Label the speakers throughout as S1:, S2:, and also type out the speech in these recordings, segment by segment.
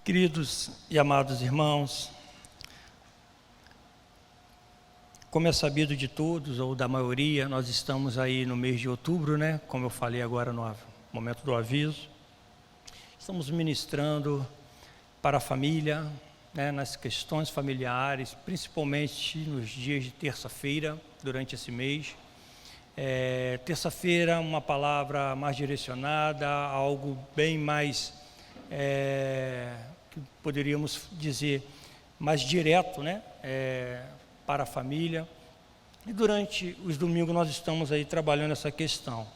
S1: Queridos e amados irmãos, como é sabido de todos, ou da maioria, nós estamos aí no mês de outubro, né? Como eu falei agora no momento do aviso. Estamos ministrando para a família, né, nas questões familiares, principalmente nos dias de terça-feira, durante esse mês. Terça-feira, uma palavra mais direcionada, algo bem mais, que poderíamos dizer, mais direto, né, para a família. E durante os domingos nós estamos aí trabalhando essa questão.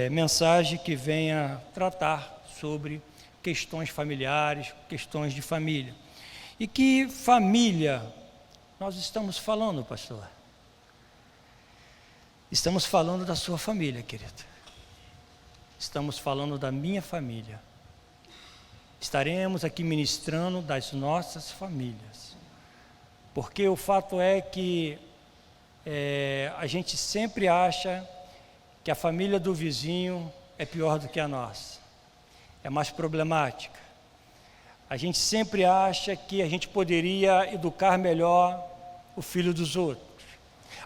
S1: Mensagem que venha tratar sobre questões familiares, questões de família. E que família nós estamos falando, pastor? Estamos falando da sua família, querido. Estamos falando da minha família. Estaremos aqui ministrando das nossas famílias. Porque o fato é que a gente sempre acha que a família do vizinho é pior do que a nossa. É mais problemática. A gente sempre acha que a gente poderia educar melhor o filho dos outros.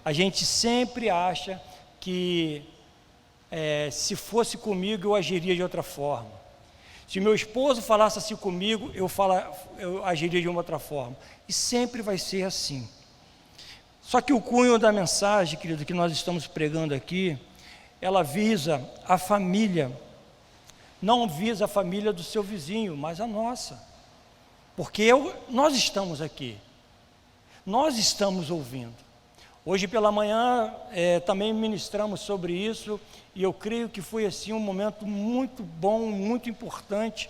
S1: A gente sempre acha que se fosse comigo eu agiria de outra forma. Se meu esposo falasse assim comigo, eu agiria de uma outra forma. E sempre vai ser assim. Só que o cunho da mensagem, querido, que nós estamos pregando aqui, ela visa a família. Não visa a família do seu vizinho, mas a nossa. Porque nós estamos aqui. Nós estamos ouvindo. Hoje pela manhã também ministramos sobre isso e eu creio que foi assim um momento muito bom, muito importante,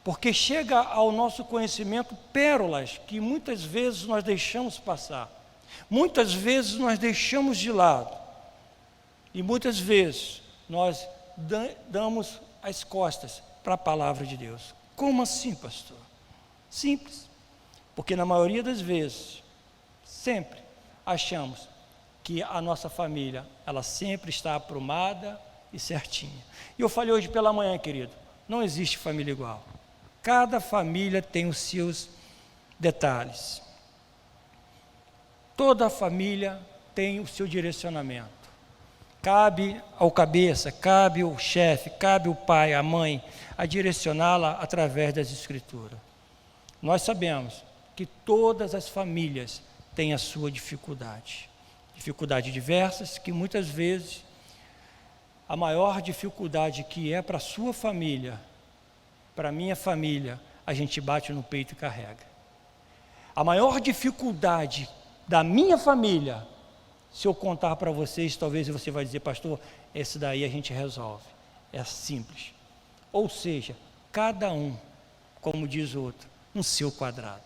S1: porque chega ao nosso conhecimento pérolas que muitas vezes nós deixamos passar, muitas vezes nós deixamos de lado e muitas vezes nós damos as costas para a palavra de Deus. Como assim, pastor? Simples, porque na maioria das vezes, sempre achamos que a nossa família, ela sempre está aprumada e certinha. E eu falei hoje pela manhã, querido, não existe família igual. Cada família tem os seus detalhes. Toda família tem o seu direcionamento. Cabe ao cabeça, cabe ao chefe, cabe ao pai, à mãe, a direcioná-la através das Escrituras. Nós sabemos que todas as famílias têm a sua dificuldade. Dificuldades diversas, que muitas vezes a maior dificuldade que é para a sua família, para a minha família, a gente bate no peito e carrega. A maior dificuldade da minha família, se eu contar para vocês, talvez você vai dizer, pastor, esse daí a gente resolve. É simples. Ou seja, cada um, como diz o outro, no seu quadrado.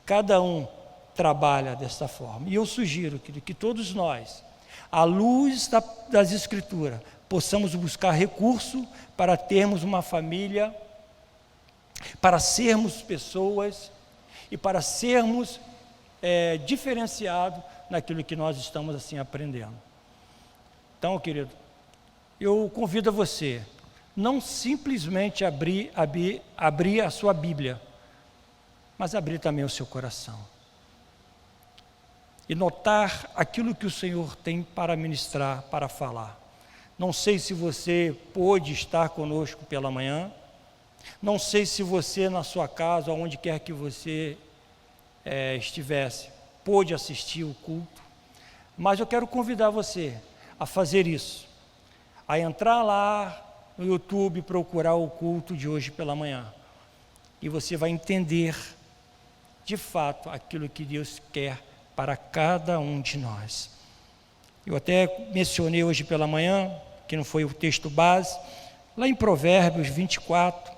S1: Cada um trabalha dessa forma. E eu sugiro que todos nós, à luz das Escrituras, possamos buscar recurso para termos uma família, para sermos pessoas e para sermos diferenciados naquilo que nós estamos assim aprendendo. Então, querido, eu convido a você, não simplesmente abrir a sua Bíblia, mas abrir também o seu coração. E notar aquilo que o Senhor tem para ministrar, para falar. Não sei se você pôde estar conosco pela manhã, não sei se você na sua casa, onde quer que você estivesse, pôde assistir o culto, mas eu quero convidar você a fazer isso, a entrar lá no YouTube, procurar o culto de hoje pela manhã, e você vai entender de fato aquilo que Deus quer para cada um de nós. Eu até mencionei hoje pela manhã, que não foi o texto base, lá em Provérbios 24,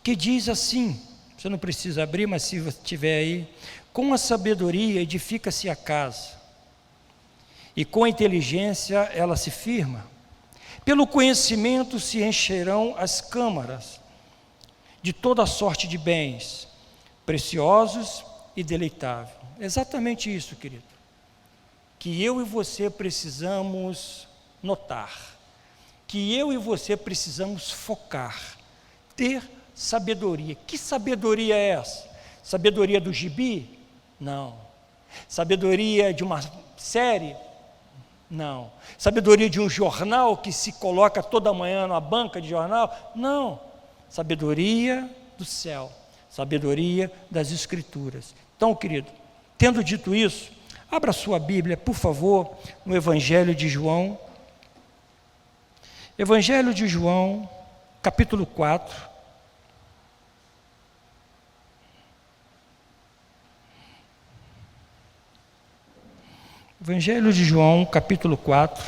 S1: que diz assim, você não precisa abrir, mas se você tiver aí, com a sabedoria edifica-se a casa, e com a inteligência ela se firma. Pelo conhecimento se encherão as câmaras de toda sorte de bens, preciosos e deleitáveis. Exatamente isso, querido, que eu e você precisamos notar, que eu e você precisamos focar, ter sabedoria. Que sabedoria é essa? Sabedoria do gibi? Não. Sabedoria de uma série? Não. Sabedoria de um jornal que se coloca toda manhã na banca de jornal? Não. Sabedoria do céu. Sabedoria das Escrituras. Então, querido, tendo dito isso, abra sua Bíblia, por favor, no Evangelho de João. Evangelho de João, capítulo 4. Evangelho de João, capítulo 4,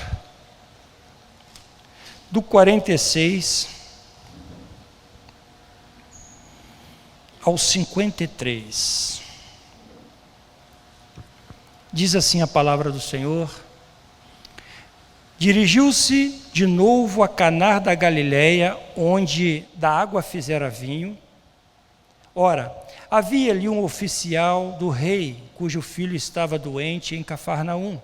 S1: do 46 ao 53. Diz assim a palavra do Senhor: dirigiu-se de novo a Caná da Galileia, onde da água fizera vinho. Ora, havia ali um oficial do rei, cujo filho estava doente em Cafarnaum.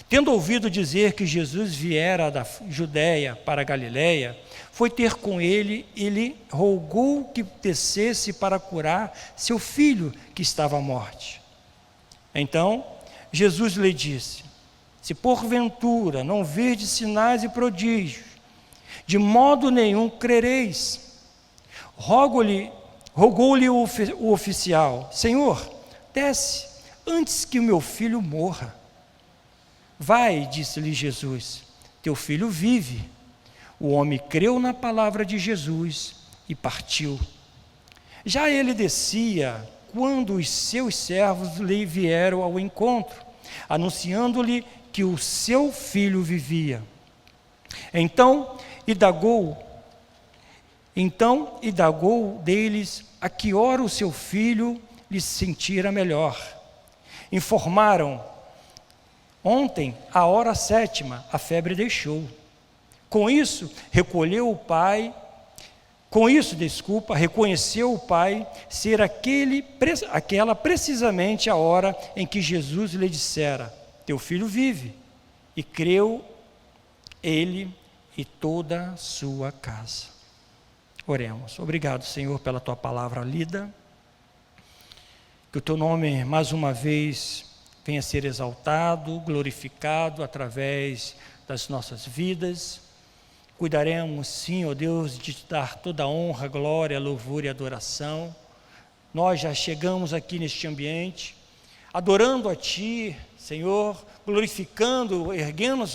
S1: Tendo ouvido dizer que Jesus viera da Judéia para a Galileia, foi ter com ele e lhe rogou que descesse para curar seu filho que estava à morte. Então, Jesus lhe disse: se porventura não virdes sinais e prodígios, de modo nenhum crereis. Rogou-lhe o oficial: Senhor, desce, antes que o meu filho morra. Vai, disse-lhe Jesus, teu filho vive. O homem creu na palavra de Jesus e partiu. Já ele descia, quando os seus servos lhe vieram ao encontro, anunciando-lhe que o seu filho vivia. Então indagou deles a que hora o seu filho lhe sentira melhor. Informaram: ontem, à hora 7ª, a febre deixou. Reconheceu o pai ser aquela precisamente a hora em que Jesus lhe dissera: teu filho vive. E creu ele e toda a sua casa. Oremos. Obrigado, Senhor, pela tua palavra lida. Que o teu nome, mais uma vez, venha a ser exaltado, glorificado através das nossas vidas. Cuidaremos, sim, ó Deus, de te dar toda a honra, glória, louvor e adoração. Nós já chegamos aqui neste ambiente, adorando a Ti, Senhor, glorificando, erguendo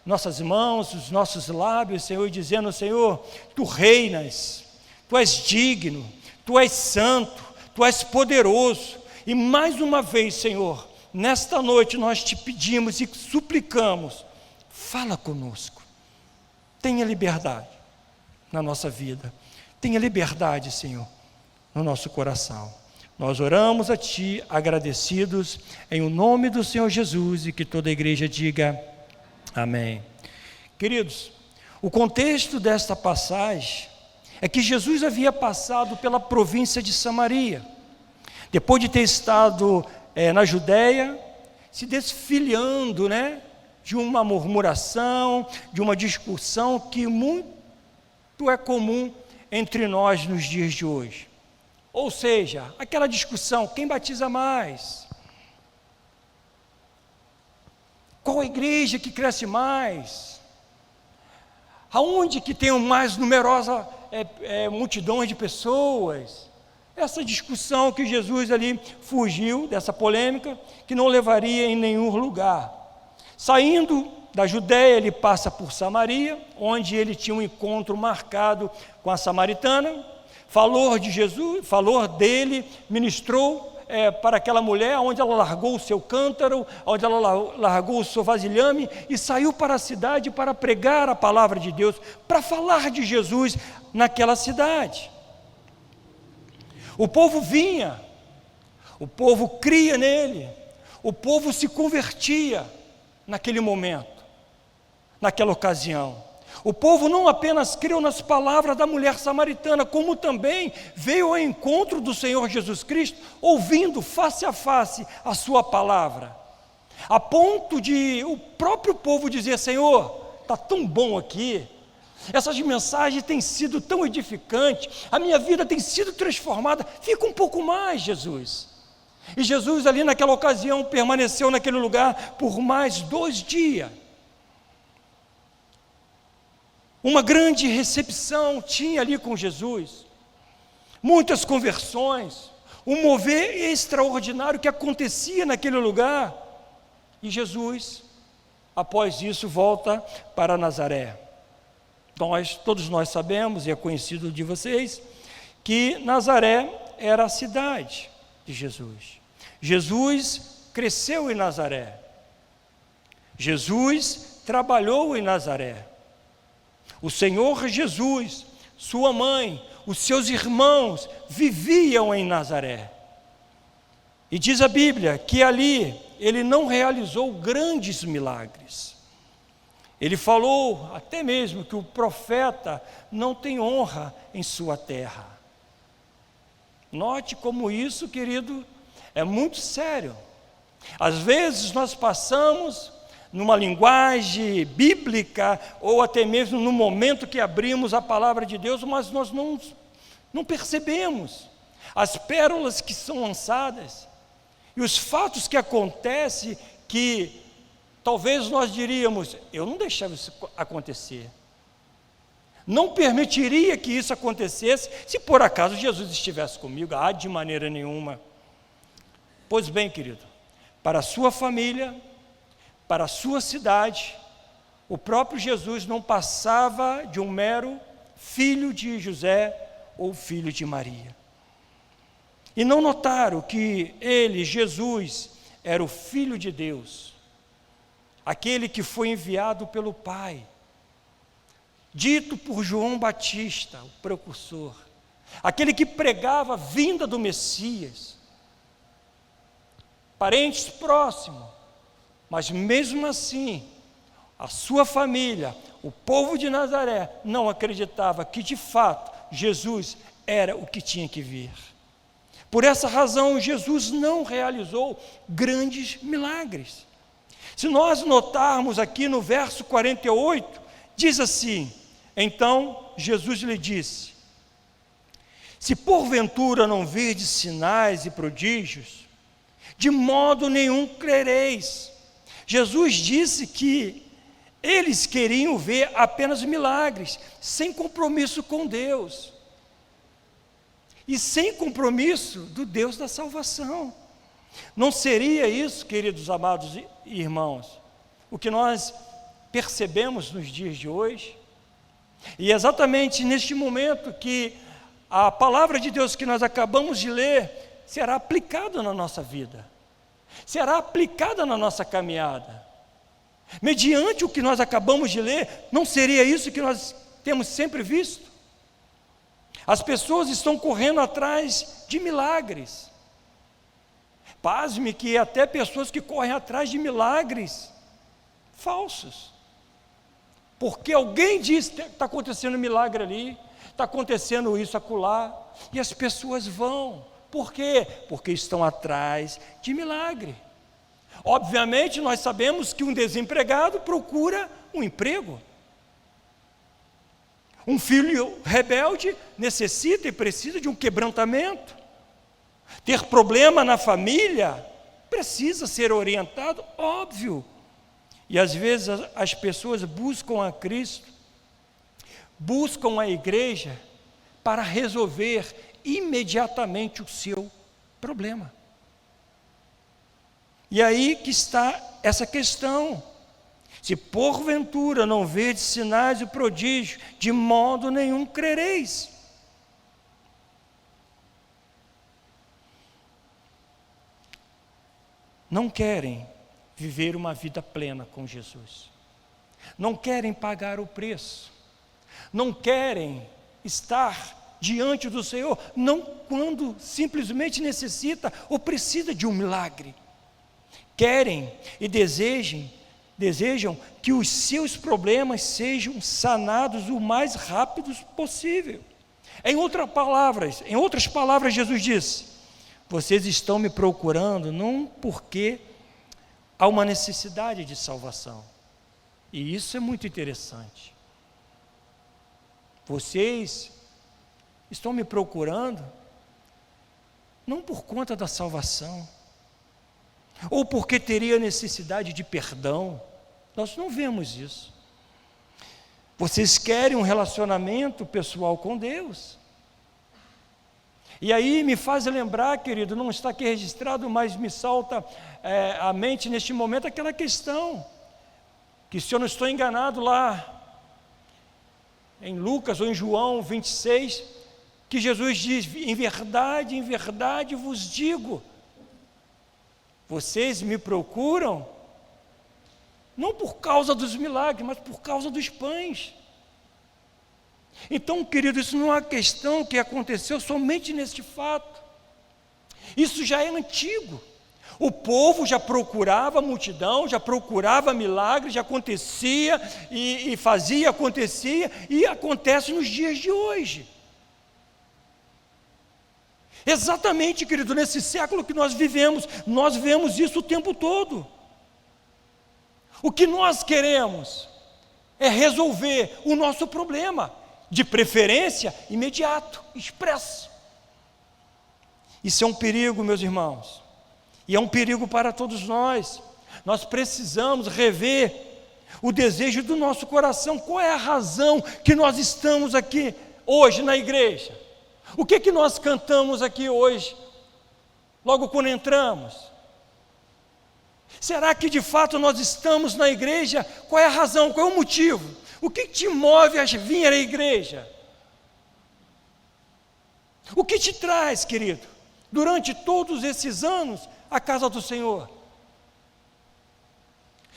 S1: nossas mãos, os nossos lábios, Senhor, e dizendo: Senhor, Tu reinas, Tu és digno, Tu és santo, Tu és poderoso. E mais uma vez, Senhor, nesta noite nós Te pedimos e suplicamos: fala conosco. Tenha liberdade na nossa vida. Tenha liberdade, Senhor, no nosso coração. Nós oramos a Ti, agradecidos, em o nome do Senhor Jesus, e que toda a igreja diga amém. Queridos, o contexto desta passagem é que Jesus havia passado pela província de Samaria. Depois de ter estado na Judéia, se desfiliando, de uma murmuração, de uma discussão que muito é comum entre nós nos dias de hoje. Ou seja, aquela discussão: quem batiza mais? Qual a igreja que cresce mais? Aonde que tem mais numerosa multidão de pessoas? Essa discussão que Jesus ali fugiu dessa polêmica, que não levaria em nenhum lugar. Saindo da Judéia, ele passa por Samaria, onde ele tinha um encontro marcado com a samaritana. Falou de Jesus, falou dele, ministrou para aquela mulher, onde ela largou o seu cântaro, onde ela largou o seu vasilhame e saiu para a cidade para pregar a palavra de Deus, para falar de Jesus naquela cidade. O povo vinha, o povo cria nele, o povo se convertia naquele momento, naquela ocasião. O povo não apenas creu nas palavras da mulher samaritana, como também veio ao encontro do Senhor Jesus Cristo, ouvindo face a face a sua palavra, a ponto de o próprio povo dizer: Senhor, está tão bom aqui, Essas mensagens têm sido tão edificantes, a minha vida tem sido transformada. Fica um pouco mais, Jesus. E Jesus ali naquela ocasião permaneceu naquele lugar por mais 2 dias. Uma grande recepção tinha ali com Jesus, muitas conversões, um mover extraordinário que acontecia naquele lugar. E Jesus, após isso, volta para Nazaré. Todos nós sabemos, e é conhecido de vocês, que Nazaré era a cidade de Jesus. Jesus cresceu em Nazaré. Jesus trabalhou em Nazaré. O Senhor Jesus, sua mãe, os seus irmãos viviam em Nazaré. E diz a Bíblia que ali ele não realizou grandes milagres. Ele falou até mesmo que o profeta não tem honra em sua terra. Note como isso, querido, é muito sério. Às vezes nós passamos numa linguagem bíblica, ou até mesmo no momento que abrimos a palavra de Deus, mas nós não percebemos as pérolas que são lançadas, e os fatos que acontecem, que talvez nós diríamos, eu não deixava isso acontecer, não permitiria que isso acontecesse, se por acaso Jesus estivesse comigo, de maneira nenhuma. Pois bem, querido, para a sua família, para a sua cidade, o próprio Jesus não passava de um mero filho de José ou filho de Maria. E não notaram que ele, Jesus, era o Filho de Deus, aquele que foi enviado pelo Pai, dito por João Batista, o precursor, aquele que pregava a vinda do Messias, parentes próximos, mas mesmo assim, a sua família, o povo de Nazaré, não acreditava que de fato Jesus era o que tinha que vir. Por essa razão, Jesus não realizou grandes milagres. Se nós notarmos aqui no verso 48, diz assim: então Jesus lhe disse: se porventura não virdes sinais e prodígios, de modo nenhum crereis. Jesus disse que eles queriam ver apenas milagres, sem compromisso com Deus, e sem compromisso do Deus da salvação. Não seria isso, queridos amados irmãos, o que nós percebemos nos dias de hoje? E é exatamente neste momento que a palavra de Deus que nós acabamos de ler será aplicada na nossa vida, será aplicada na nossa caminhada. Mediante o que nós acabamos de ler, não seria isso que nós temos sempre visto? As pessoas estão correndo atrás de milagres. Pasme que até pessoas que correm atrás de milagres falsos. Porque alguém diz que está acontecendo um milagre ali, está acontecendo isso acolá, e as pessoas vão. Por quê? Porque estão atrás de milagre. Obviamente, nós sabemos que um desempregado procura um emprego. Um filho rebelde necessita e precisa de um quebrantamento. Ter problema na família precisa ser orientado, óbvio. E às vezes as pessoas buscam a Cristo, buscam a igreja para resolver imediatamente o seu problema. E aí que está essa questão: se porventura não verdes sinais e prodígios, de modo nenhum crereis. Não querem viver uma vida plena com Jesus, não querem pagar o preço, não querem estar diante do Senhor, não quando simplesmente necessita ou precisa de um milagre. Querem e desejam que os seus problemas sejam sanados o mais rápido possível. Em outras palavras, Jesus disse: vocês estão me procurando não porque há uma necessidade de salvação. E isso é muito interessante. Vocês estão me procurando não por conta da salvação, ou porque teria necessidade de perdão. Nós não vemos isso. Vocês querem um relacionamento pessoal com Deus. E aí me faz lembrar, querido, não está aqui registrado, mas me salta à mente neste momento aquela questão, que se eu não estou enganado lá, em Lucas ou em João 26, que Jesus diz: em verdade vos digo, vocês me procuram, não por causa dos milagres, mas por causa dos pães. Então, querido, isso não é uma questão que aconteceu somente neste fato, isso já é antigo. O povo já procurava a multidão, já procurava milagres, já acontecia e fazia, acontecia e acontece nos dias de hoje. Exatamente, querido, nesse século que nós vivemos isso o tempo todo. O que nós queremos é resolver o nosso problema, de preferência imediato, expresso. Isso é um perigo, meus irmãos. E é um perigo para todos nós. Nós precisamos rever o desejo do nosso coração. Qual é a razão que nós estamos aqui hoje na igreja? O que nós cantamos aqui hoje, logo quando entramos? Será que de fato nós estamos na igreja? Qual é a razão? Qual é o motivo? O que te move a vir à igreja? O que te traz, querido, durante todos esses anos, a casa do Senhor?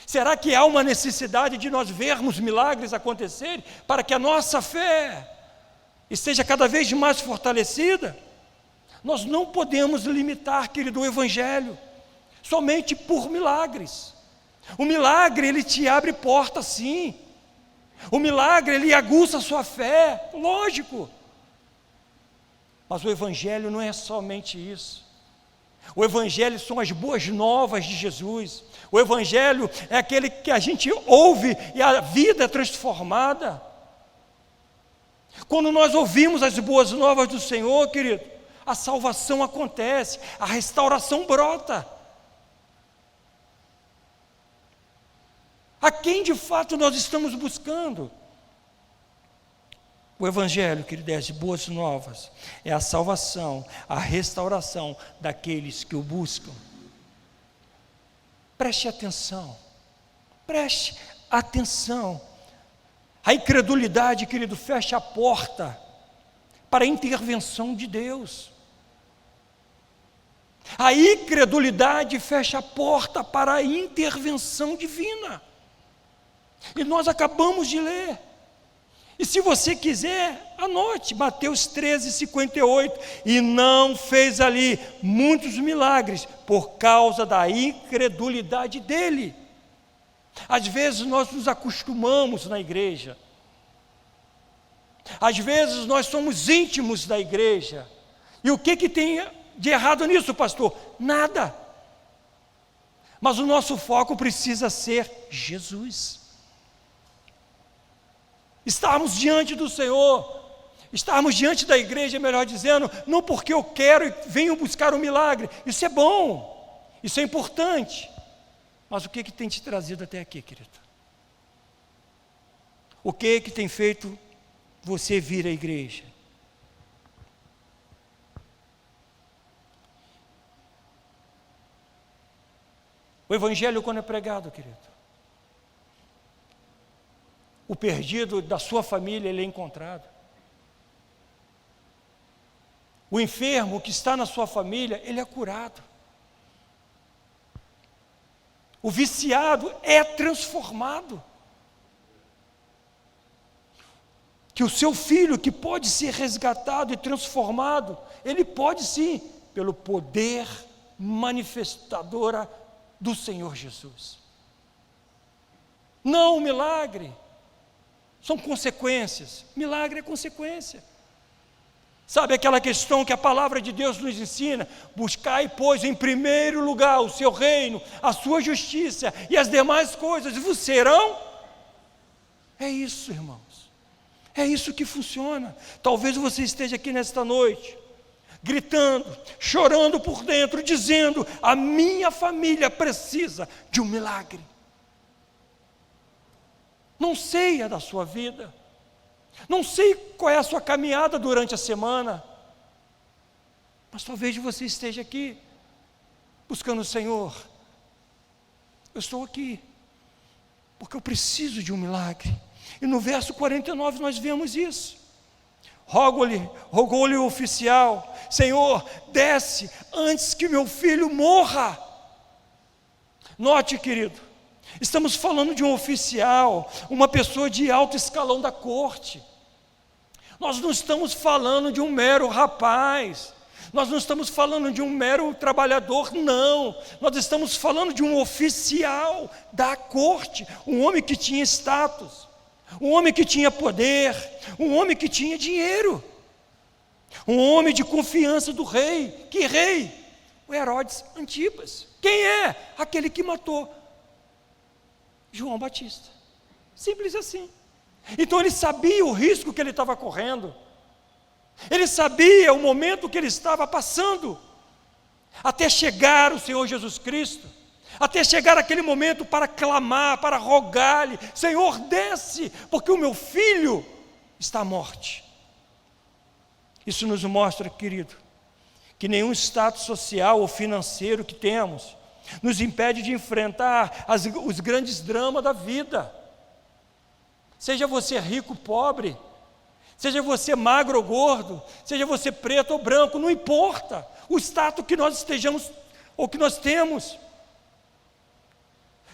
S1: Será que há uma necessidade de nós vermos milagres acontecerem para que a nossa fé esteja cada vez mais fortalecida? Nós não podemos limitar, querido, o Evangelho somente por milagres. O milagre, ele te abre porta, sim. O milagre, ele aguça a sua fé, lógico. Mas o Evangelho não é somente isso. O Evangelho são as boas novas de Jesus. O Evangelho é aquele que a gente ouve e a vida é transformada. Quando nós ouvimos as boas novas do Senhor, querido, a salvação acontece, a restauração brota. A quem de fato nós estamos buscando? O Evangelho, querido, as boas novas, é a salvação, a restauração daqueles que o buscam. Preste atenção, preste atenção. A incredulidade, querido, fecha a porta para a intervenção de Deus. A incredulidade fecha a porta para a intervenção divina. E nós acabamos de ler. E se você quiser, anote, Mateus 13:58. E não fez ali muitos milagres por causa da incredulidade dele. Às vezes nós nos acostumamos na igreja. Às vezes nós somos íntimos da igreja. E o que tem de errado nisso, pastor? Nada. Mas o nosso foco precisa ser Jesus. Estarmos diante do Senhor, estarmos diante da igreja, melhor dizendo, não porque eu quero e venho buscar um milagre. Isso é bom, isso é importante. Mas o que tem te trazido até aqui, querido? O que tem feito você vir à igreja? O Evangelho, quando é pregado, querido, o perdido da sua família, ele é encontrado. O enfermo que está na sua família, ele é curado. O viciado é transformado. Que o seu filho, que pode ser resgatado e transformado, ele pode sim, pelo poder manifestadora do Senhor Jesus. Não o milagre. São consequências. Milagre é consequência. Sabe aquela questão que a palavra de Deus nos ensina? Buscai, pois, em primeiro lugar o seu reino, a sua justiça e as demais coisas vos serão? É isso, irmãos. É isso que funciona. Talvez você esteja aqui nesta noite, gritando, chorando por dentro, dizendo: a minha família precisa de um milagre. Não sei a da sua vida, não sei qual é a sua caminhada durante a semana, mas talvez você esteja aqui, buscando o Senhor. Eu estou aqui, porque eu preciso de um milagre. E no verso 49 nós vemos isso. Rogou-lhe o oficial: Senhor, desce antes que meu filho morra. Note, querido, estamos falando de um oficial, uma pessoa de alto escalão da corte. Nós não estamos falando de um mero rapaz, nós não estamos falando de um mero trabalhador, não. Nós estamos falando de um oficial da corte, um homem que tinha status, um homem que tinha poder, um homem que tinha dinheiro, um homem de confiança do rei. Que rei? O Herodes Antipas. Quem é? Aquele que matou João Batista. Simples assim. Então ele sabia o risco que ele estava correndo, ele sabia o momento que ele estava passando, até chegar o Senhor Jesus Cristo, até chegar aquele momento para clamar, para rogar-lhe: Senhor, desce, porque o meu filho está à morte. Isso nos mostra, querido, que nenhum status social ou financeiro que temos nos impede de enfrentar os grandes dramas da vida. Seja você rico ou pobre, seja você magro ou gordo, seja você preto ou branco, não importa o status que nós estejamos ou que nós temos.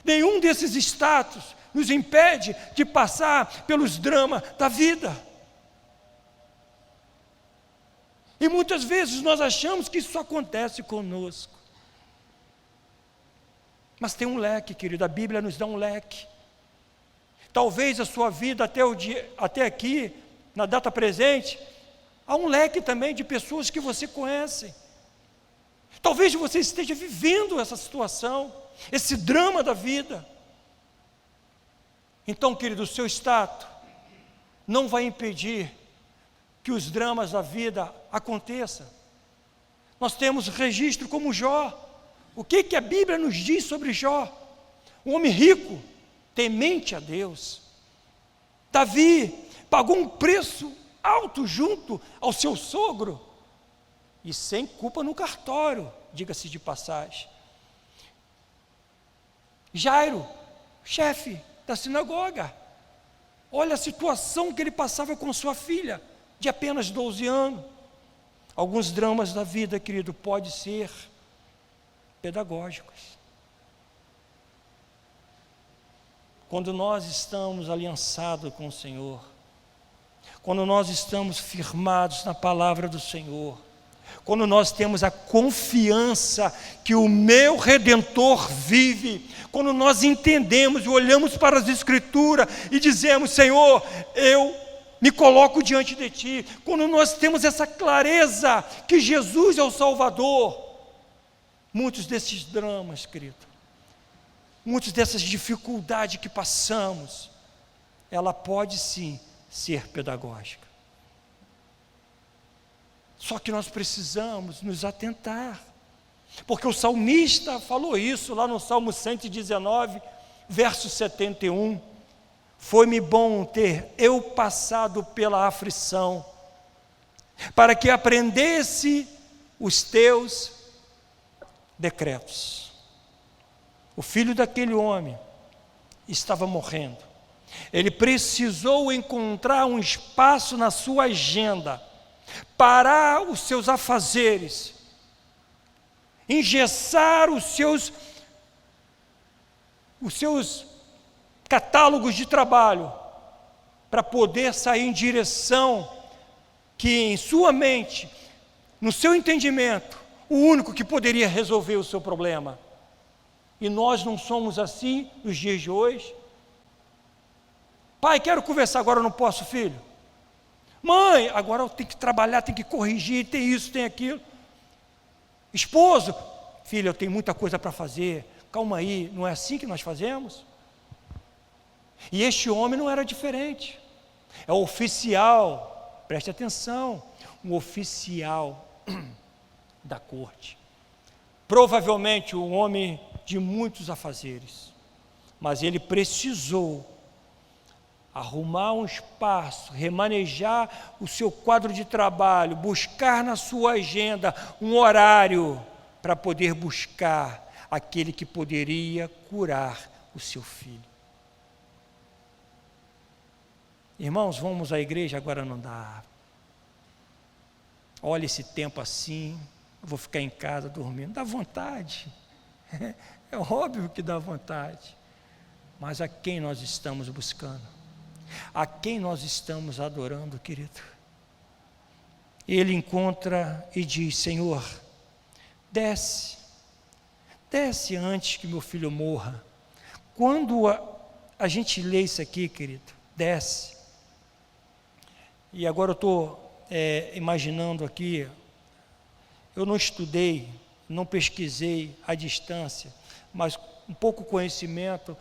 S1: Nenhum desses status nos impede de passar pelos dramas da vida. E muitas vezes nós achamos que isso acontece conosco. Mas tem um leque, querido, a Bíblia nos dá um leque. Talvez a sua vida até aqui, na data presente, há um leque também de pessoas que você conhece. Talvez você esteja vivendo essa situação, esse drama da vida. Então, querido, o seu status não vai impedir que os dramas da vida aconteçam. Nós temos registro como Jó. O que a Bíblia nos diz sobre Jó? Um homem rico, temente a Deus. Davi pagou um preço alto junto ao seu sogro, e sem culpa no cartório, diga-se de passagem. Jairo, chefe da sinagoga, olha a situação que ele passava com sua filha, de apenas 12 anos. Alguns dramas da vida, querido, podem ser pedagógicos. Quando nós estamos aliançados com o Senhor, quando nós estamos firmados na palavra do Senhor, quando nós temos a confiança que o meu Redentor vive, quando nós entendemos e olhamos para as Escrituras e dizemos: Senhor, eu me coloco diante de Ti, quando nós temos essa clareza que Jesus é o Salvador, muitos desses dramas, querido, muitas dessas dificuldades que passamos, ela pode sim ser pedagógica. Só que nós precisamos nos atentar, porque o salmista falou isso lá no Salmo 119, verso 71. Foi-me bom ter eu passado pela aflição, para que aprendesse os teus decretos. O filho daquele homem estava morrendo. Ele precisou encontrar um espaço na sua agenda, parar os seus afazeres, engessar os seus catálogos de trabalho, para poder sair em direção que em sua mente, no seu entendimento, o único que poderia resolver o seu problema. E nós não somos assim nos dias de hoje. Pai, quero conversar agora, eu não posso, filho. Mãe, agora eu tenho que trabalhar, tenho que corrigir, tem isso, tem aquilo. Esposo, filho, eu tenho muita coisa para fazer, calma aí, não é assim que nós fazemos? E este homem não era diferente. É o oficial, preste atenção, um oficial da corte. Provavelmente um homem de muitos afazeres, mas ele precisou arrumar um espaço, remanejar o seu quadro de trabalho, buscar na sua agenda um horário para poder buscar aquele que poderia curar o seu filho. Irmãos, vamos à igreja? Agora não dá. Olha esse tempo assim, eu vou ficar em casa dormindo. Dá vontade, é óbvio que dá vontade, mas a quem nós estamos buscando? A quem nós estamos adorando, querido? Ele encontra e diz: Senhor, desce antes que meu filho morra. Quando a gente lê isso aqui, querido, desce. E agora eu estou imaginando aqui, eu não estudei, não pesquisei à distância, mas um pouco conhecimento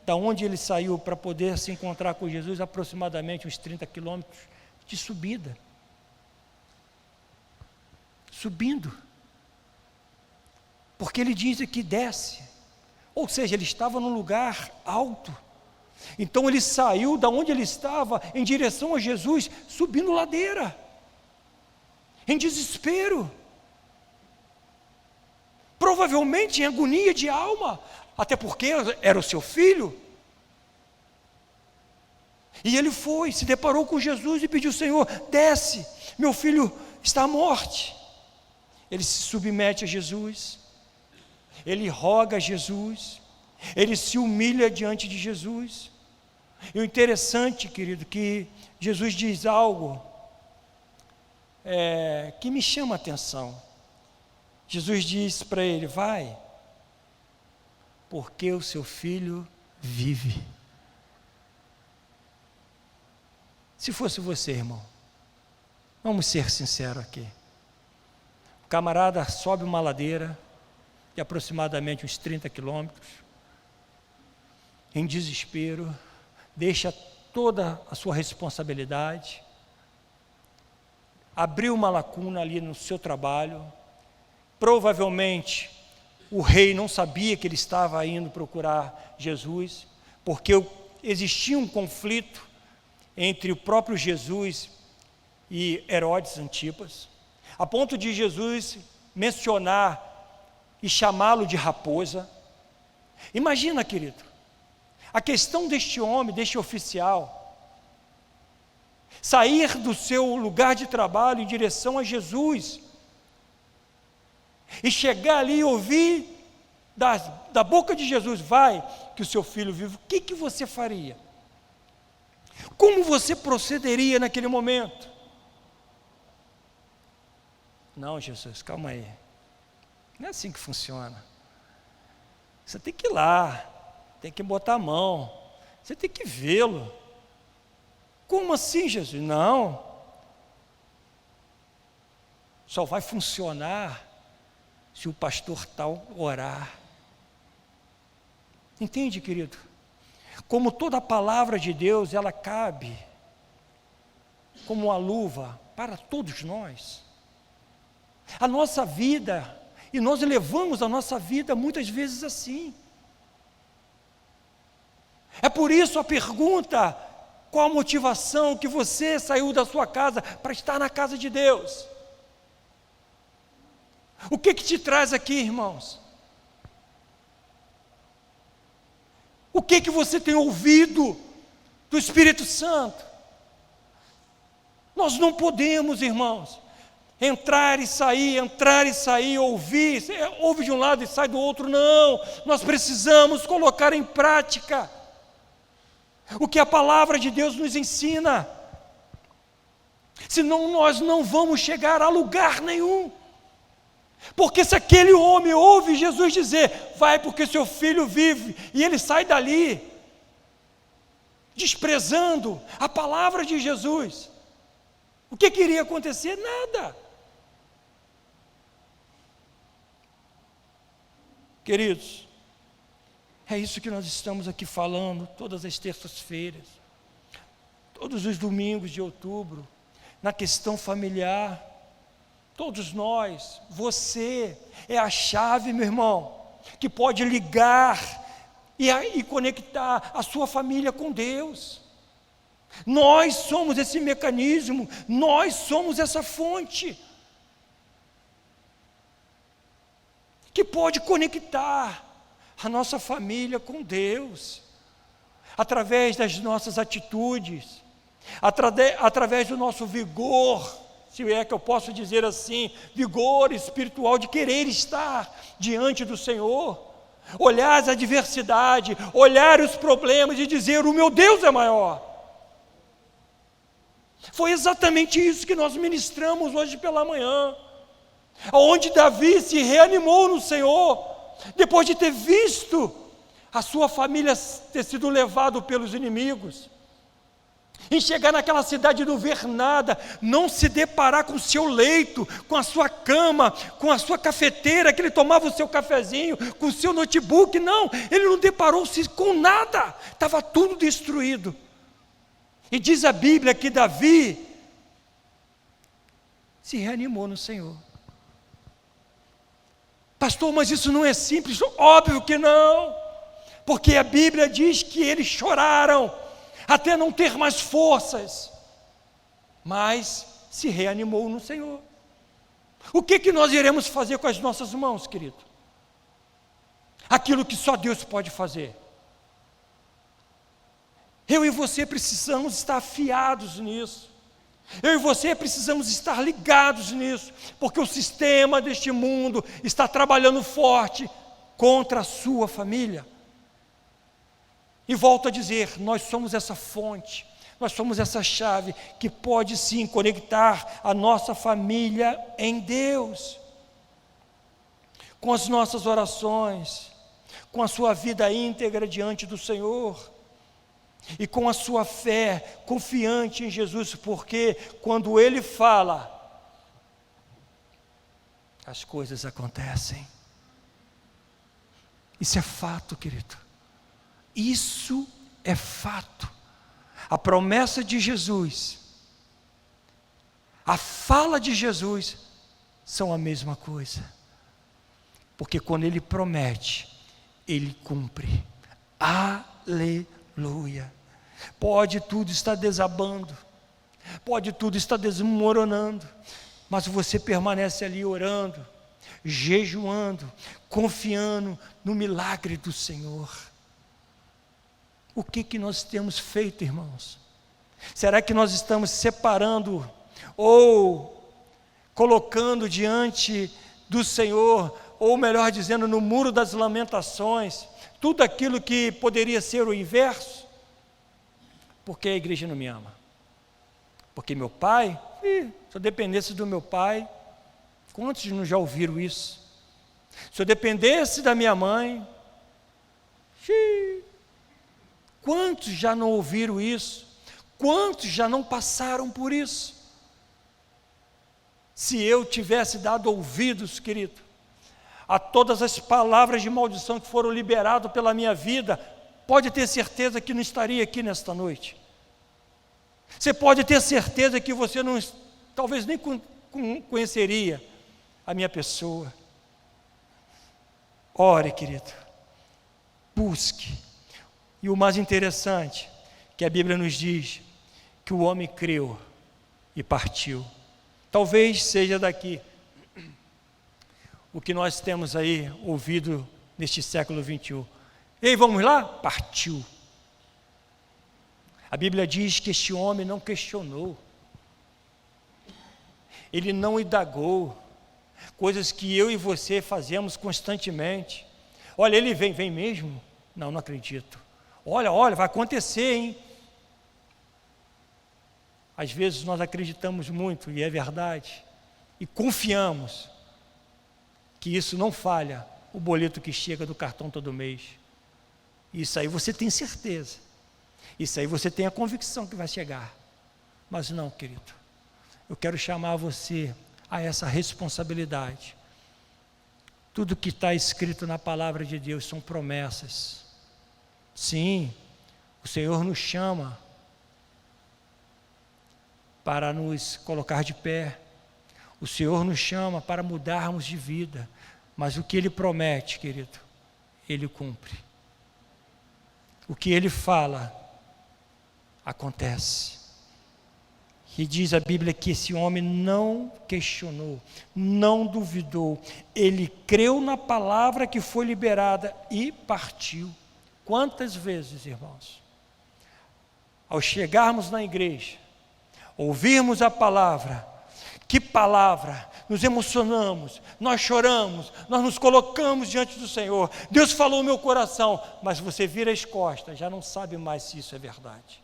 S1: da onde ele saiu para poder se encontrar com Jesus, aproximadamente uns 30 quilômetros de subida. Subindo. Porque ele diz aqui, desce. Ou seja, ele estava num lugar alto. Então ele saiu da onde ele estava em direção a Jesus, subindo ladeira, em desespero, provavelmente em agonia de alma, até porque era o seu filho. E ele foi, se deparou com Jesus e pediu: Senhor, desce, meu filho está à morte. Ele se submete a Jesus, ele roga a Jesus, ele se humilha diante de Jesus. E o interessante, querido, que Jesus diz algo que me chama a atenção. Jesus diz para ele: vai, porque o seu filho vive. Se fosse você, irmão, vamos ser sinceros aqui. O camarada sobe uma ladeira de aproximadamente uns 30 quilômetros, em desespero, deixa toda a sua responsabilidade, abriu uma lacuna ali no seu trabalho. Provavelmente o rei não sabia que ele estava indo procurar Jesus, porque existia um conflito entre o próprio Jesus e Herodes Antipas, a ponto de Jesus mencionar e chamá-lo de raposa. Imagina, querido, a questão deste homem, deste oficial, sair do seu lugar de trabalho em direção a Jesus, e chegar ali e ouvir da boca de Jesus: vai, que o seu filho vive. O que você faria? Como você procederia naquele momento? Não, Jesus, calma aí, não é assim que funciona. Você tem que ir lá, tem que botar a mão, você tem que vê-lo. Como assim, Jesus? Não, só vai funcionar se o pastor tal orar. Entende, querido? Como toda a palavra de Deus, ela cabe como uma luva para todos nós. A nossa vida, e nós levamos a nossa vida muitas vezes assim. É por isso a pergunta: qual a motivação que você saiu da sua casa para estar na casa de Deus? O que te traz aqui, irmãos? O que você tem ouvido do Espírito Santo? Nós não podemos, irmãos, entrar e sair, ouvir, ouve de um lado e sai do outro. Não, nós precisamos colocar em prática o que a palavra de Deus nos ensina, senão nós não vamos chegar a lugar nenhum. Porque se aquele homem ouve Jesus dizer: vai, porque seu filho vive, e ele sai dali desprezando a palavra de Jesus, o que iria acontecer? Nada. Queridos, é isso que nós estamos aqui falando todas as terças-feiras. todos os domingos de outubro, na questão familiar. Todos nós, você é a chave, meu irmão, que pode ligar e conectar a sua família com Deus. Nós somos esse mecanismo, nós somos essa fonte que pode conectar a nossa família com Deus, através das nossas atitudes, através do nosso vigor, se é que eu posso dizer assim, vigor espiritual de querer estar diante do Senhor, olhar as adversidades, olhar os problemas e dizer: o meu Deus é maior. Foi exatamente isso que nós ministramos hoje pela manhã, onde Davi se reanimou no Senhor, depois de ter visto a sua família ter sido levado pelos inimigos, em chegar naquela cidade e não ver nada, não se deparar com o seu leito, com a sua cama, com a sua cafeteira, que ele tomava o seu cafezinho, com o seu notebook. Não, ele não deparou-se com nada, estava tudo destruído. E diz a Bíblia que Davi se reanimou no Senhor. Pastor, mas isso não é simples. Óbvio que não, porque a Bíblia diz que eles choraram até não ter mais forças, mas se reanimou no Senhor. O que nós iremos fazer com as nossas mãos, querido? Aquilo que só Deus pode fazer. Eu e você precisamos estar afiados nisso. Eu e você precisamos estar ligados nisso, porque o sistema deste mundo está trabalhando forte contra a sua família. E volto a dizer, nós somos essa fonte, nós somos essa chave que pode sim conectar a nossa família em Deus. Com as nossas orações, com a sua vida íntegra diante do Senhor, e com a sua fé confiante em Jesus, porque quando Ele fala, as coisas acontecem. Isso é fato, querido. Isso é fato. A promessa de Jesus, a fala de Jesus são a mesma coisa, porque quando Ele promete, Ele cumpre. Aleluia. Pode tudo estar desabando, pode tudo estar desmoronando, mas você permanece ali orando, jejuando, confiando no milagre do Senhor. O que nós temos feito, irmãos? Será que nós estamos separando ou colocando diante do Senhor, ou melhor dizendo, no muro das lamentações, tudo aquilo que poderia ser o inverso? Porque a igreja não me ama? Porque meu pai, se eu dependesse do meu pai, quantos não já ouviram isso? Se eu dependesse da minha mãe, quantos já não ouviram isso? Quantos já não passaram por isso? Se eu tivesse dado ouvidos, querido, a todas as palavras de maldição que foram liberadas pela minha vida, pode ter certeza que não estaria aqui nesta noite. Você pode ter certeza que você não, talvez nem conheceria a minha pessoa. Ore, querido, busque. E o mais interessante, que a Bíblia nos diz, que o homem creu e partiu. Talvez seja daqui o que nós temos aí ouvido neste século 21. Ei, vamos lá? Partiu. A Bíblia diz que este homem não questionou, ele não indagou, coisas que eu e você fazemos constantemente. Olha, ele vem mesmo? Não acredito. Olha, vai acontecer, hein? Às vezes nós acreditamos muito, e é verdade, e confiamos que isso não falha, o boleto que chega do cartão todo mês. Isso aí você tem certeza, isso aí você tem a convicção que vai chegar. Mas não, querido, eu quero chamar você a essa responsabilidade. Tudo que está escrito na palavra de Deus são promessas. Sim, o Senhor nos chama para nos colocar de pé. O Senhor nos chama para mudarmos de vida. Mas o que Ele promete, querido, Ele cumpre. O que Ele fala, acontece. E diz a Bíblia que esse homem não questionou, não duvidou. Ele creu na palavra que foi liberada e partiu. Quantas vezes, irmãos, ao chegarmos na igreja, ouvirmos a palavra, que palavra, nos emocionamos, nós choramos, nós nos colocamos diante do Senhor, Deus falou no meu coração, mas você vira as costas, já não sabe mais se isso é verdade.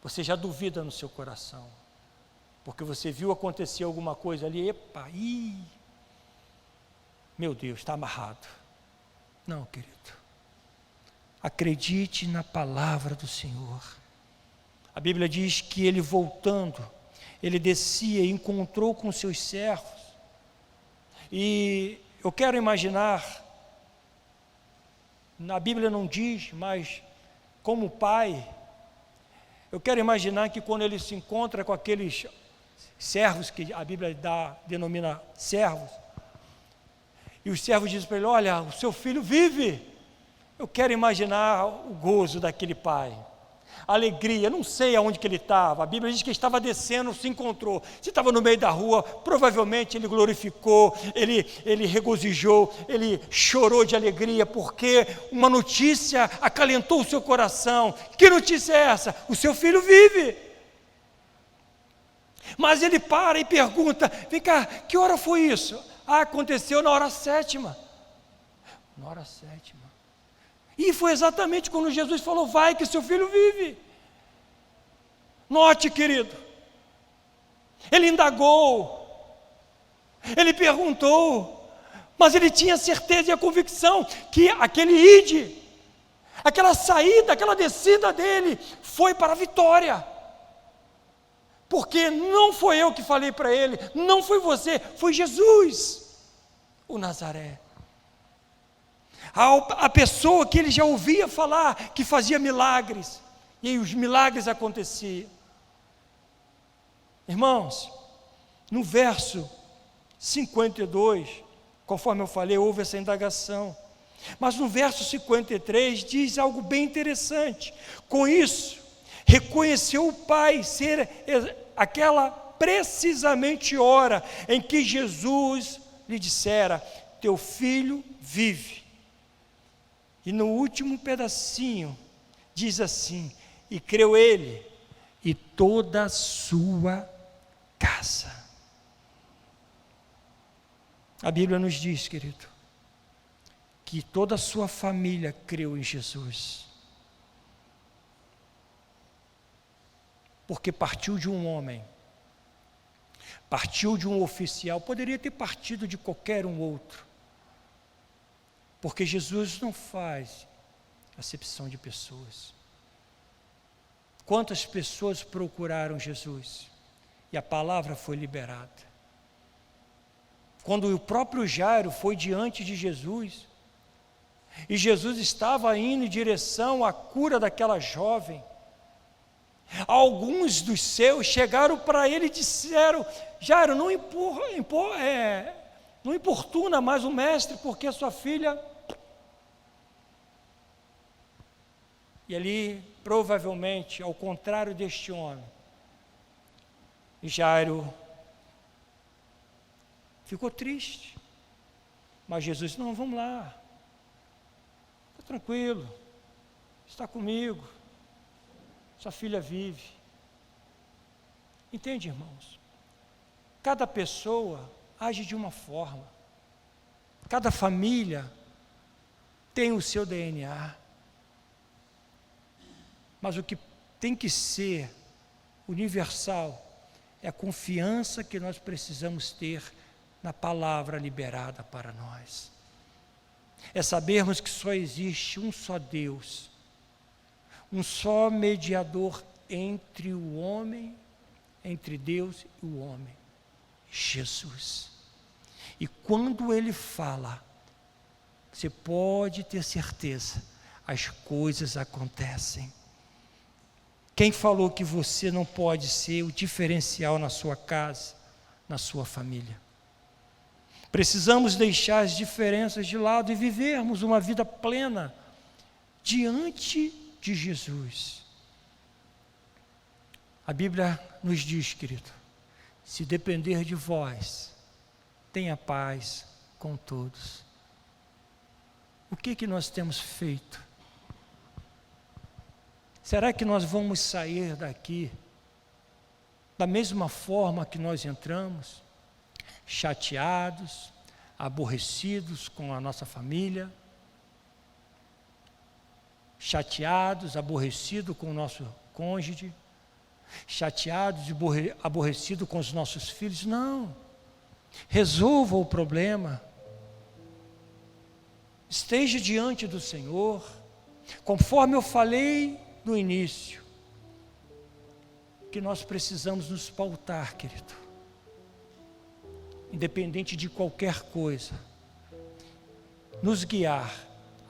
S1: Você já duvida no seu coração, porque você viu acontecer alguma coisa ali, epa, meu Deus, está amarrado. Não, querido, acredite na palavra do Senhor. A Bíblia diz que ele voltando, ele descia e encontrou com seus servos, e eu quero imaginar, na Bíblia não diz, mas como pai, eu quero imaginar que quando ele se encontra com aqueles servos, que a Bíblia denomina servos, e os servos dizem para ele, olha, o seu filho vive. Eu quero imaginar o gozo daquele pai, a alegria, não sei aonde que ele estava, a Bíblia diz que ele estava descendo, se encontrou, se estava no meio da rua, provavelmente ele glorificou, ele regozijou, ele chorou de alegria, porque uma notícia acalentou o seu coração. Que notícia é essa? O seu filho vive. Mas ele para e pergunta, vem cá, que hora foi isso? Aconteceu na hora 7ª. Na hora 7ª. E foi exatamente quando Jesus falou, vai que seu filho vive. Note, querido, ele indagou, ele perguntou, mas ele tinha certeza e a convicção que aquele ide, aquela saída, aquela descida dele, foi para a vitória. Porque não foi eu que falei para ele, não foi você, foi Jesus, o Nazaré. A pessoa que ele já ouvia falar, que fazia milagres, e aí os milagres aconteciam. Irmãos, no verso 52, conforme eu falei, houve essa indagação, mas no verso 53 diz algo bem interessante. Com isso, reconheceu o Pai ser aquela precisamente hora em que Jesus lhe dissera, teu filho vive. E no último pedacinho, diz assim, e creu ele, e toda a sua casa. A Bíblia nos diz, querido, que toda a sua família creu em Jesus. Porque partiu de um homem, partiu de um oficial, poderia ter partido de qualquer um outro, porque Jesus não faz acepção de pessoas. Quantas pessoas procuraram Jesus e a palavra foi liberada? Quando o próprio Jairo foi diante de Jesus e Jesus estava indo em direção à cura daquela jovem, alguns dos seus chegaram para ele e disseram, Jairo, não importuna mais o mestre, porque a sua filha... E ali, provavelmente, ao contrário deste homem, Jairo ficou triste. Mas Jesus, não, vamos lá, está tranquilo, está comigo, sua filha vive. Entende, irmãos? Cada pessoa age de uma forma, cada família tem o seu DNA. Mas o que tem que ser universal é a confiança que nós precisamos ter na palavra liberada para nós. É sabermos que só existe um só Deus, um só mediador entre o homem, entre Deus e o homem, Jesus. E quando Ele fala, você pode ter certeza, as coisas acontecem. Quem falou que você não pode ser o diferencial na sua casa, na sua família? Precisamos deixar as diferenças de lado e vivermos uma vida plena diante de Jesus. A Bíblia nos diz, querido, se depender de vós, tenha paz com todos. O que nós temos feito? Será que nós vamos sair daqui da mesma forma que nós entramos? Chateados, aborrecidos com a nossa família, chateados, aborrecidos com o nosso cônjuge, chateados e aborrecidos com os nossos filhos? Não. Resolva o problema. Esteja diante do Senhor, conforme eu falei no início, que nós precisamos nos pautar, querido, independente de qualquer coisa, nos guiar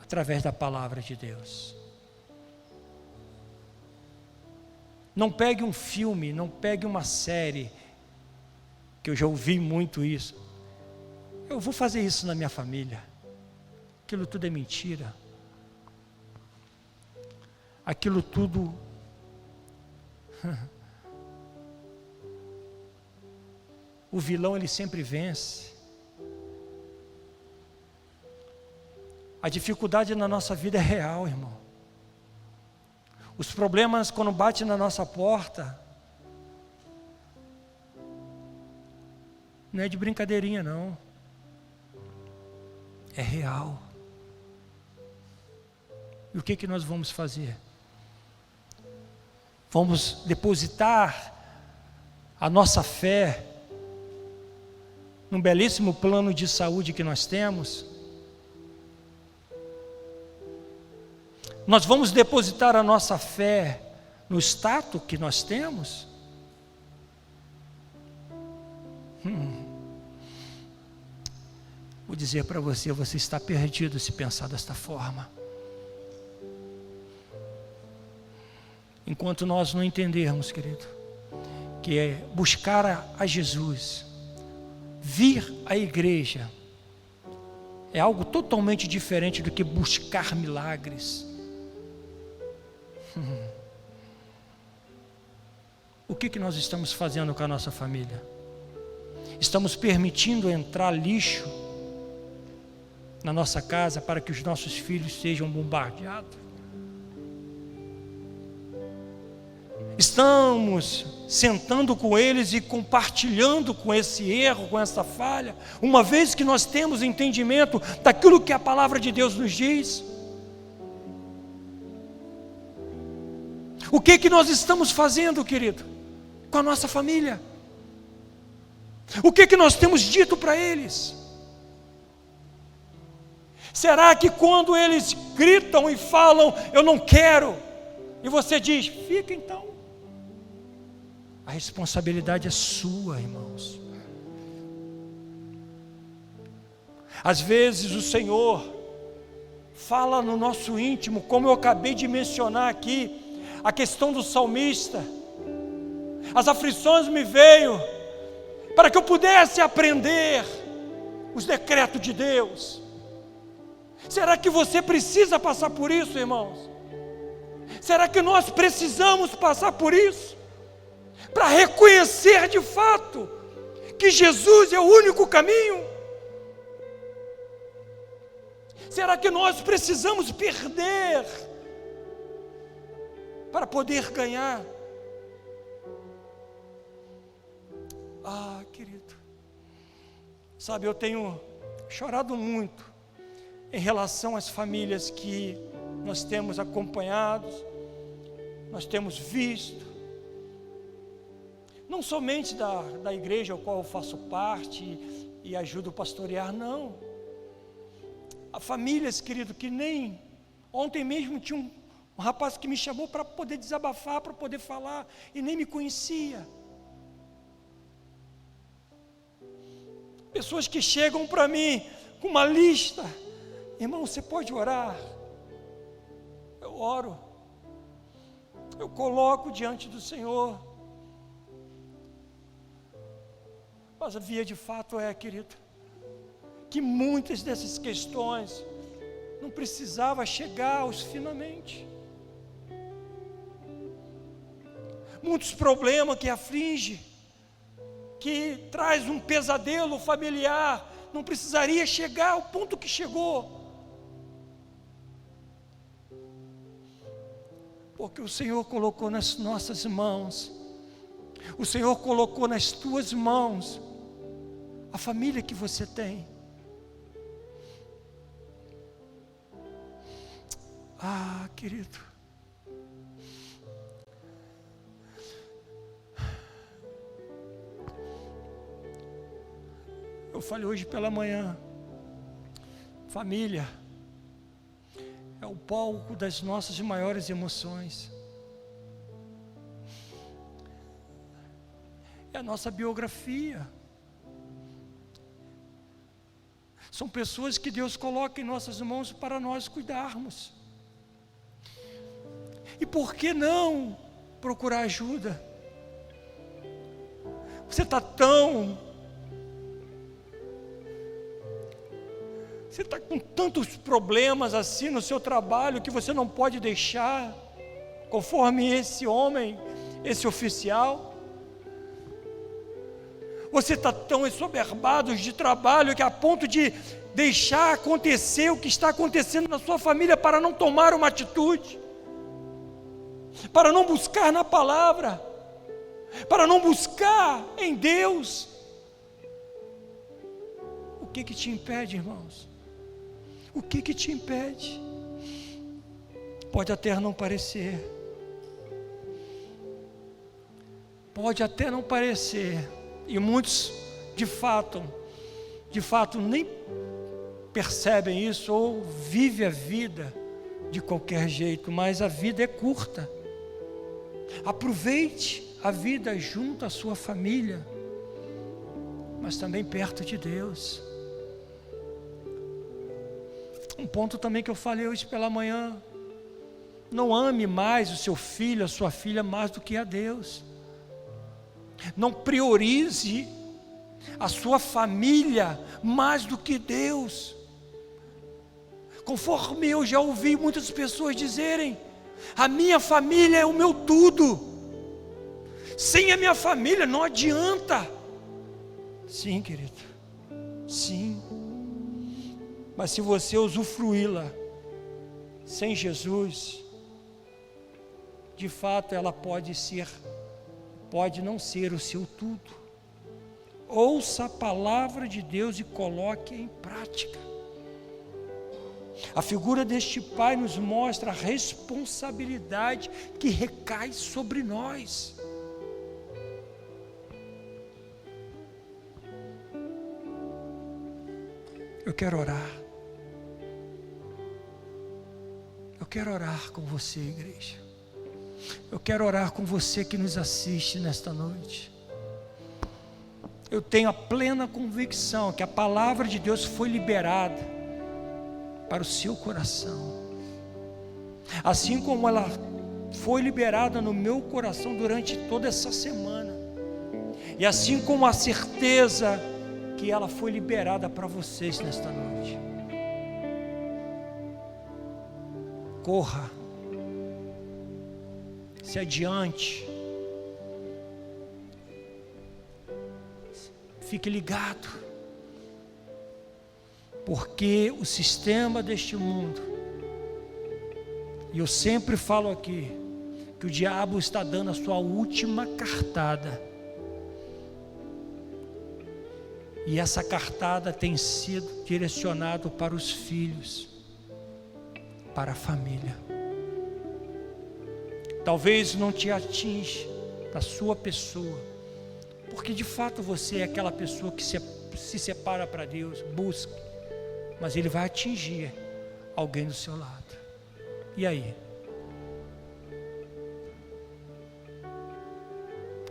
S1: através da palavra de Deus. Não pegue um filme, não pegue uma série, que eu já ouvi muito isso. Eu vou fazer isso na minha família. Aquilo tudo é mentira. Aquilo tudo o vilão, ele sempre vence. A dificuldade na nossa vida é real, irmão. Os problemas, quando batem na nossa porta, não é de brincadeirinha, não. É real. E o que nós vamos fazer? Vamos depositar a nossa fé num belíssimo plano de saúde que nós temos? Nós vamos depositar a nossa fé no status que nós temos? Vou dizer para você, você está perdido se pensar desta forma. Enquanto nós não entendermos, querido, que é buscar a Jesus, vir à igreja, é algo totalmente diferente do que buscar milagres. O que nós estamos fazendo com a nossa família? Estamos permitindo entrar lixo na nossa casa para que os nossos filhos sejam bombardeados? Estamos sentando com eles e compartilhando com esse erro, com essa falha, uma vez que nós temos entendimento daquilo que a palavra de Deus nos diz? O que nós estamos fazendo, querido, com a nossa família? O que nós temos dito para eles? Será que quando eles gritam e falam, eu não quero, e você diz, fica então? A responsabilidade é sua, irmãos. Às vezes o Senhor fala no nosso íntimo, como eu acabei de mencionar aqui, a questão do salmista. As aflições me veio para que eu pudesse aprender os decretos de Deus. Será que você precisa passar por isso, irmãos? Será que nós precisamos passar por isso? Para reconhecer de fato que Jesus é o único caminho? Será que nós precisamos perder para poder ganhar? Ah, querido, sabe, eu tenho chorado muito em relação às famílias que nós temos acompanhado, nós temos visto, não somente da igreja ao qual eu faço parte e ajudo a pastorear, não. Há famílias, querido, que nem ontem mesmo tinha um rapaz que me chamou para poder desabafar, para poder falar, e nem me conhecia. Pessoas que chegam para mim com uma lista, irmão, você pode orar? Eu oro. eu coloco diante do Senhor. Mas a via de fato é, querido, que muitas dessas questões não precisava chegar aos finalmente. Muitos problemas que aflige, que traz um pesadelo familiar, não precisaria chegar ao ponto que chegou. Porque o Senhor colocou nas nossas mãos, o Senhor colocou nas tuas mãos a família que você tem. Ah, querido, eu falei hoje pela manhã, família é o palco das nossas maiores emoções, é a nossa biografia, são pessoas que Deus coloca em nossas mãos para nós cuidarmos. E por que não procurar ajuda? Você está com tantos problemas assim no seu trabalho que você não pode deixar, conforme esse homem, esse oficial. Você está tão ensoberbado de trabalho que a ponto de deixar acontecer o que está acontecendo na sua família para não tomar uma atitude, para não buscar na palavra, para não buscar em Deus. O que te impede, irmãos? O que te impede? Pode até não parecer, e muitos de fato nem percebem isso ou vivem a vida de qualquer jeito, mas a vida é curta. Aproveite a vida junto à sua família, mas também perto de Deus. Um ponto também que eu falei hoje pela manhã: não ame mais o seu filho, a sua filha, mais do que a Deus. Não priorize a sua família mais do que Deus. Conforme eu já ouvi muitas pessoas dizerem: a minha família é o meu tudo, sem a minha família não adianta. Sim, querido, sim. Mas se você usufruí-la sem Jesus, de fato ela pode não ser o seu tudo. Ouça a palavra de Deus e coloque em prática. A figura deste pai nos mostra a responsabilidade que recai sobre nós. Eu quero orar. Eu quero orar com você, igreja. Eu quero orar com você que nos assiste nesta noite. Eu tenho a plena convicção que a palavra de Deus foi liberada para o seu coração, assim como ela foi liberada no meu coração durante toda essa semana, e assim como a certeza que ela foi liberada para vocês nesta noite. Corra, se adiante, fique ligado, porque o sistema deste mundo, e eu sempre falo aqui, que o diabo está dando a sua última cartada, e essa cartada tem sido direcionada para os filhos, para a família. Talvez não te atinja na sua pessoa, porque de fato você é aquela pessoa que se separa para Deus, busca, mas ele vai atingir alguém do seu lado. E aí?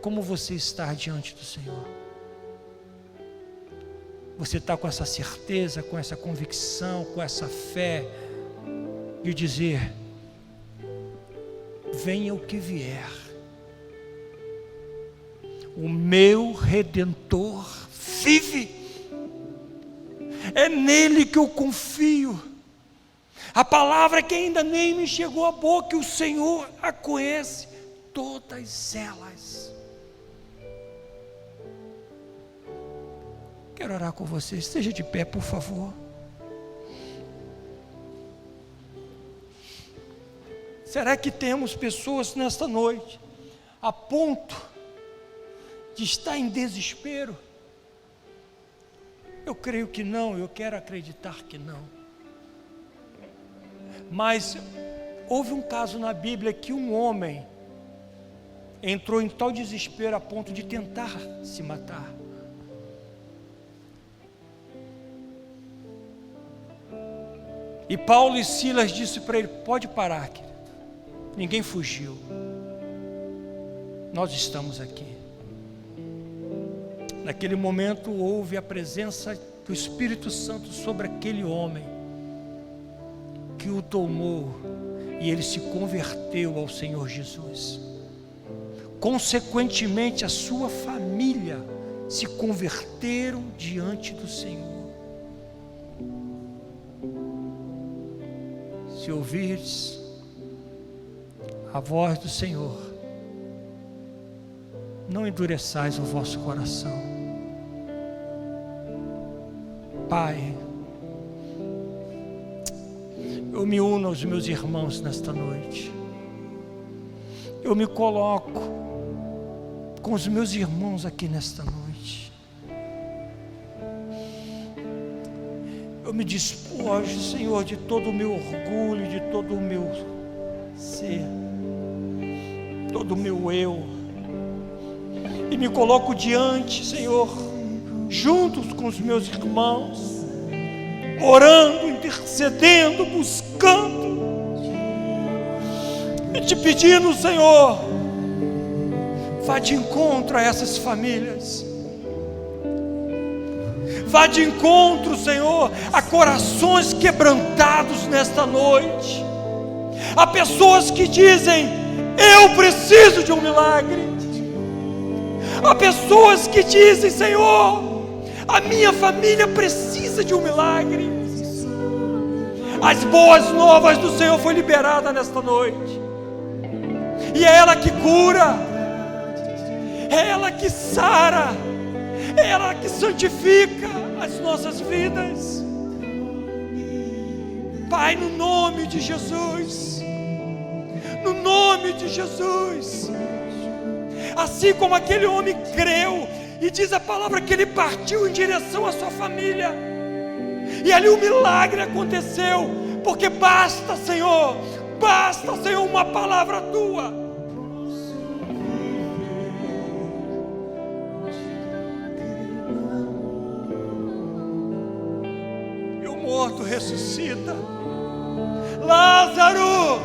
S1: Como você está diante do Senhor? Você está com essa certeza, com essa convicção, com essa fé de dizer: venha o que vier, o meu Redentor vive, é nele que eu confio. A palavra que ainda nem me chegou à boca, o Senhor a conhece, todas elas. Quero orar com você, esteja de pé, por favor. Será que temos pessoas nesta noite a ponto de estar em desespero? Eu creio que não, eu quero acreditar que não. Mas houve um caso na Bíblia que um homem entrou em tal desespero a ponto de tentar se matar. E Paulo e Silas disse para ele: pode parar, querido. Ninguém fugiu. Nós estamos aqui. Naquele momento houve a presença do Espírito Santo sobre aquele homem, que o tomou, e ele se converteu ao Senhor Jesus. Consequentemente, a sua família se converteram diante do Senhor. Se ouvires a voz do Senhor, não endureçais o vosso coração. Pai, eu me uno aos meus irmãos nesta noite. Eu me coloco com os meus irmãos aqui nesta noite. Eu me despojo, Senhor, de todo o meu orgulho, de todo o meu ser, todo o meu eu, e me coloco diante, Senhor, juntos com os meus irmãos, orando, intercedendo, buscando, e te pedindo, Senhor, vá de encontro a essas famílias, vá de encontro, Senhor, a corações quebrantados nesta noite, a pessoas que dizem: eu preciso de um milagre, a pessoas que dizem: Senhor, a minha família precisa de um milagre. As boas novas do Senhor foi liberada nesta noite, e é ela que cura, é ela que sara, é ela que santifica as nossas vidas. Pai, no nome de Jesus, no nome de Jesus, assim como aquele homem creu, e diz a palavra que ele partiu em direção à sua família, e ali o milagre aconteceu, porque basta, Senhor, uma palavra tua. E o morto ressuscita. Lázaro,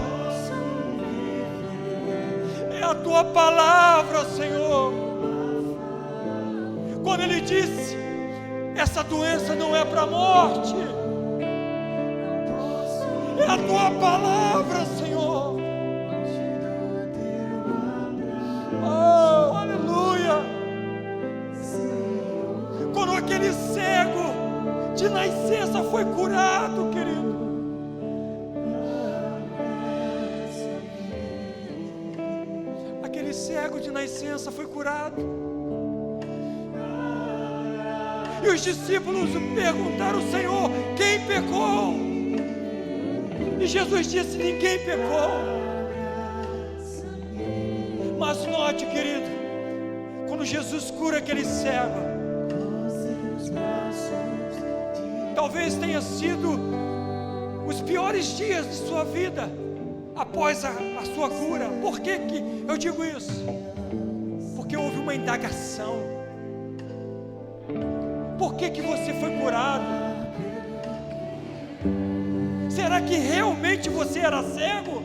S1: é a tua palavra, Senhor. Quando ele disse: essa doença não é para a morte, é a tua palavra, Senhor. Oh, aleluia. Quando aquele cego de nascença foi curado, querido, aquele cego de nascença foi curado. E os discípulos perguntaram: Senhor, quem pecou? E Jesus disse: ninguém pecou. Mas note, querido, quando Jesus cura aquele cego, talvez tenha sido os piores dias de sua vida após a sua cura. Por que eu digo isso? Porque houve uma indagação. Por que você foi curado? Será que realmente você era cego?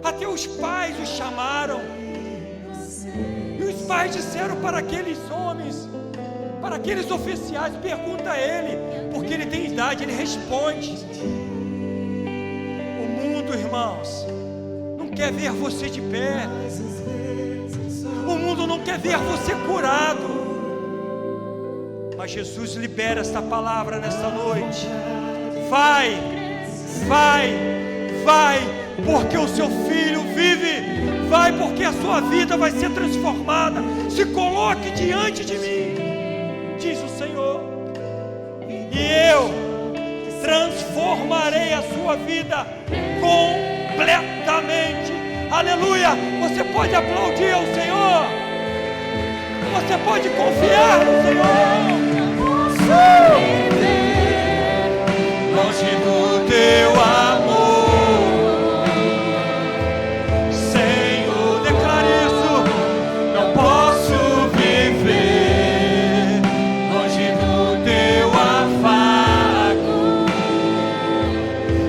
S1: Até os pais o chamaram, e os pais disseram para aqueles homens, para aqueles oficiais: pergunta a ele, porque ele tem idade. Ele responde. O mundo, irmãos, não quer ver você de pé. O mundo não quer ver você curado. Mas Jesus libera esta palavra nesta noite. Vai, vai, vai, porque o seu filho vive. Vai, porque a sua vida vai ser transformada. Se coloque diante de mim, diz o Senhor, e eu transformarei a sua vida completamente. Aleluia! Você pode aplaudir ao Senhor. Você pode confiar no Senhor. Longe do teu amor, Senhor, declare isso. Não posso viver longe do teu afago,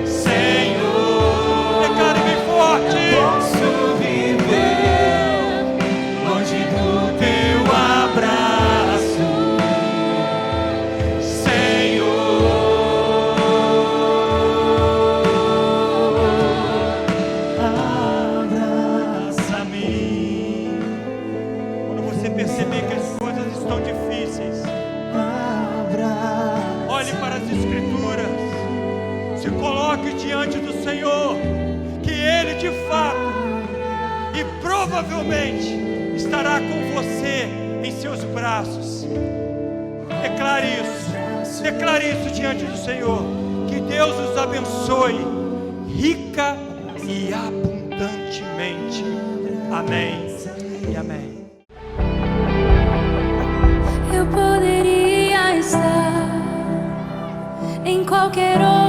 S1: Senhor, declare bem forte. Posso viver longe do teu abraço, perceber que as coisas estão difíceis, olhe para as Escrituras, se coloque diante do Senhor, que Ele de fato e provavelmente estará com você em seus braços. Declare isso diante do Senhor. Que Deus os abençoe rica e abundantemente. Amém e amém.
S2: Eu poderia estar em qualquer outro